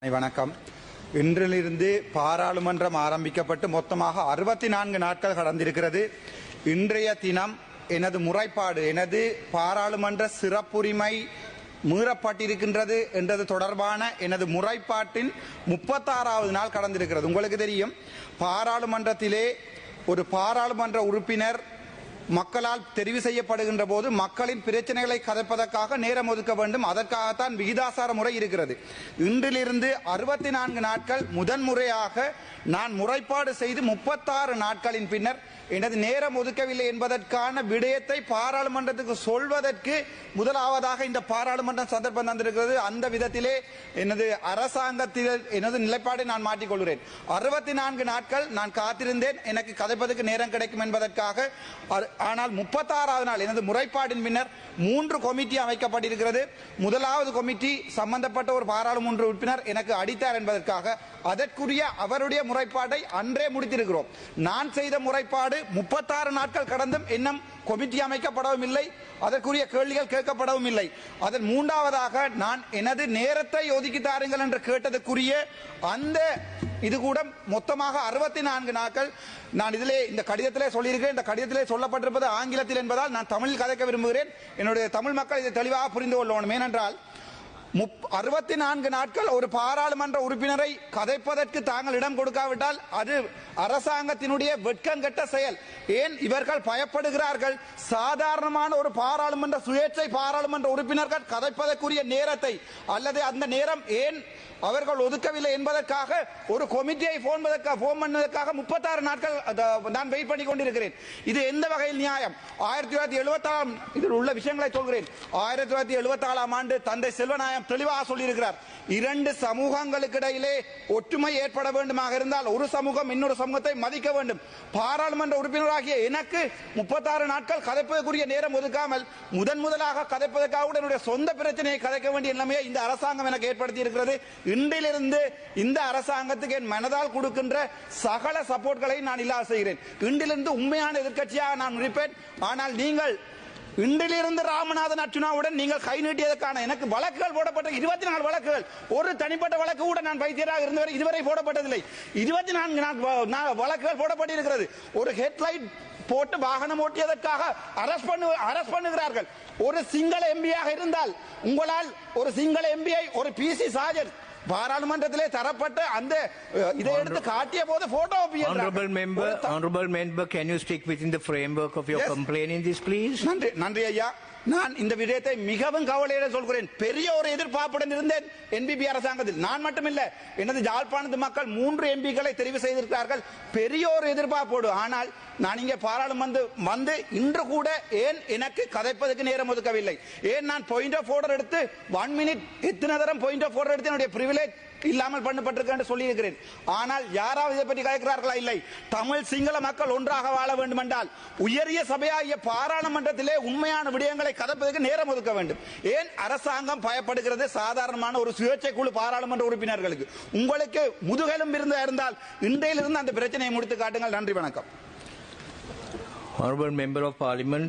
வணக்கம். இன்றிலிருந்து பாராளுமன்றம் ஆரம்பிக்கப்பட்டு மொத்தமாக 64 நாட்கள் கடந்திருக்கிறது. இன்றைய தினம் எனது முறைப்பாடு, எனது பாராளுமன்ற சிறப்புரிமை மீறப்பட்டிருக்கின்றது என்றது தொடர்பான எனது முறைப்பாட்டின் 36வது நாள் கடந்திருக்கிறது. உங்களுக்கு தெரியும், பாராளுமன்றத்திலே ஒரு பாராளுமன்ற உறுப்பினர் மக்களால் தெரிவு செய்யப்படுகின்ற போது மக்களின் பிரச்சனைகளை கதைப்பதற்காக நேரம் ஒதுக்க வேண்டும். அதற்காகத்தான் விகிதாசார முறை இருக்கிறது. இன்றிலிருந்து 64 நாட்கள் முதன்முறையாக நான் முறைப்பாடு செய்து 36 நாட்களின் பின்னர் எனது நேரம் ஒதுக்கவில்லை என்பதற்கான விடயத்தை பாராளுமன்றத்துக்கு சொல்வதற்கு முதலாவதாக இந்த பாராளுமன்றம் சந்தர்ப்பம் தந்திருக்கிறது. அந்த விதத்திலே எனது அரசாங்கத்தில் எனது நிலைப்பாடை நான் மாற்றிக்கொள்கிறேன். 64 நாட்கள் நான் காத்திருந்தேன் எனக்கு கதைப்பதற்கு நேரம் கிடைக்கும் என்பதற்காக. ஆனால் 36வது நாள் எனது முறைப்பாட்டின் பின்னர் 3 கமிட்டி அமைக்கப்பட்டிருக்கிறது. முதலாவது கமிட்டி சம்பந்தப்பட்ட ஒரு பாராளுமன்ற உறுப்பினர் எனக்கு அடித்தார் என்பதற்காக அதற்குரிய அவருடைய முறைப்பாட்டை அன்றே முடித்திருக்கிறோம். நான் செய்த முறைப்பாடு 36 நாட்கள் கடந்தும் இன்னும் கமிட்டி அமைக்கப்படவும் இல்லை, அதற்குரிய கேள்விகள் கேட்கப்படவும் இல்லை. அதன் மூன்றாவதாக நான் எனது நேரத்தை ஒதுக்கி தாருங்கள் என்று கேட்டதற்குரிய அந்த இது கூட மொத்தமாக 64 நாட்கள். நான் இதிலே இந்த கடிதத்திலே சொல்லியிருக்கிறேன். இந்த கடிதத்திலே சொல்லப்பட்டிருப்பது ஆங்கிலத்தில் என்பதால் நான் தமிழில் கதைக்க விரும்புகிறேன். என்னுடைய தமிழ் மக்கள் இதை தெளிவாக புரிந்து கொள்ளணும். ஏனென்றால் 64 நாட்கள் ஒரு பாராளுமன்ற உறுப்பினரை கதைப்பதற்கு தாங்கள் இடம் கொடுக்காவிட்டால் அது அரசாங்கத்தினுடைய வெட்கங்கெட்ட செயல். ஏன் இவர்கள் பயப்படுகிறார்கள்? சாதாரணமான ஒரு பாராளுமன்ற சுயேட்சை பாராளுமன்ற உறுப்பினர்கள் கதைப்பதற்குரிய நேரத்தை அல்லது அந்த நேரம் ஏன் அவர்கள் ஒதுக்கவில்லை என்பதற்காக ஒரு கமிட்டியை போன் பண்ணதற்காக 36 நாட்கள் நான் வெயிட் பண்ணி கொண்டிருக்கிறேன். இது எந்த வகையில் நியாயம்? 1974 இதில் உள்ள விஷயங்களை சொல்கிறேன். 1974 ஆண்டு தந்தை செல்வநாயகம் தெளிவாக சொல்லியிருக்கிறார், 2 சமூகங்களுக்கு இடையிலே ஒற்றுமை ஏற்பட வேண்டுமாக இருந்தால் ஒரு சமூகம் இன்னொரு சமூகத்தை மதிக்க வேண்டும். பாராளுமன்ற உறுப்பினராகிய எனக்கு 36 நாட்கள் கதைப்பதற்குரிய நேரம் ஒதுக்காமல் முதலாக கதைப்பதற்காக என்னுடைய சொந்த பிரச்சனையை கதைக்க வேண்டிய நிலைமையை இந்த அரசாங்கம் எனக்கு ஏற்படுத்தி இருக்கிறது. இன்றிலிருந்து இந்த அரசாங்கத்துக்கு என் மனதால் கொடுக்கின்ற சகல சப்போர்ட்களை நான் இல்லாத செய்கிறேன். இன்றிலிருந்து உண்மையான எதிர்க்கட்சியாக நான் இருப்பேன். ஆனால் நீங்கள் இன்றிலிருந்து ராமநாதன் அர்ச்சுனாவுடன் நீங்கள் கை நீட்டியதற்கான எனக்கு வழக்குகள் போடப்பட்ட 24 வழக்குகள், ஒரு தனிப்பட்ட வழக்கு கூட நான் வைத்தியராக இருந்தவரை இதுவரை போடப்பட்டதில்லை. 24 வழக்குகள் போடப்பட்டிருக்கிறது. ஒரு ஹெட்லைட் போட்டு வாகனம் ஓட்டியதற்காக அரஸ்ட் பண்ணுகிறார்கள். ஒரு சிங்கள எம்பியாக இருந்தால் உங்களால் ஒரு சிங்கள எம்பியை ஒரு பிசி சார்ஜர் பாராளுமன்றத்திலே தரப்பட்ட அந்த இதை எடுத்து காட்டிய போது photo Honorable member, can you stick within the framework of your complaint in this, please? நன்றி ஐயா. நான் இந்த விடயத்தை மிகவும் கவலையுடன் சொல்கிறேன். பெரிய ஒரு எதிர்பார்ப்புடன் இருந்தேன் என்பிபி அரசாங்கத்தில். நான் மட்டுமில்லை, எனது யாழ்ப்பாணத்து மக்கள் 3 எம்பிக்களை தெரிவு செய்திருக்கிறார்கள். பெரிய ஒரு எதிர்பார்ப்போடு. ஆனால் நான் இங்கே பாராளுமன்றம் வந்து இன்று கூட ஏன் எனக்கு கதைப்பதற்கு நேரம் ஒதுக்கவில்லை? ஏன் நான் பாயிண்ட் ஆஃப் ஆர்டர் எடுத்து 1 மினிட் எத்தனை தரம் பாயிண்ட் ஆஃப் ஆர்டர் எடுத்து என்னுடைய பிரிவிலேஜ் இல்லாமல் பண்ணப்பட்டிருக்க சொல்லி இருக்கிறேன். ஆனால் யாராவது இதை பற்றி கேட்கிறார்களா? இல்லை. தமிழ் சிங்கள மக்கள் ஒன்றாக வாழ வேண்டும் என்றால் உயரிய சபையாகிய பாராளுமன்றத்திலே உண்மையான விடயங்களை கதைப்பதற்கு நேரம் ஒதுக்க வேண்டும். ஏன் அரசாங்கம் பயப்படுகிறது சாதாரணமான ஒரு சுயேட்சை குழு பாராளுமன்ற உறுப்பினர்களுக்கு? உங்களுக்கு முதுகெலும் இருந்தால் இன்றையிலிருந்து அந்த பிரச்சனையை முடித்து காட்டுங்கள். நன்றி, வணக்கம். Honorable member of parliament.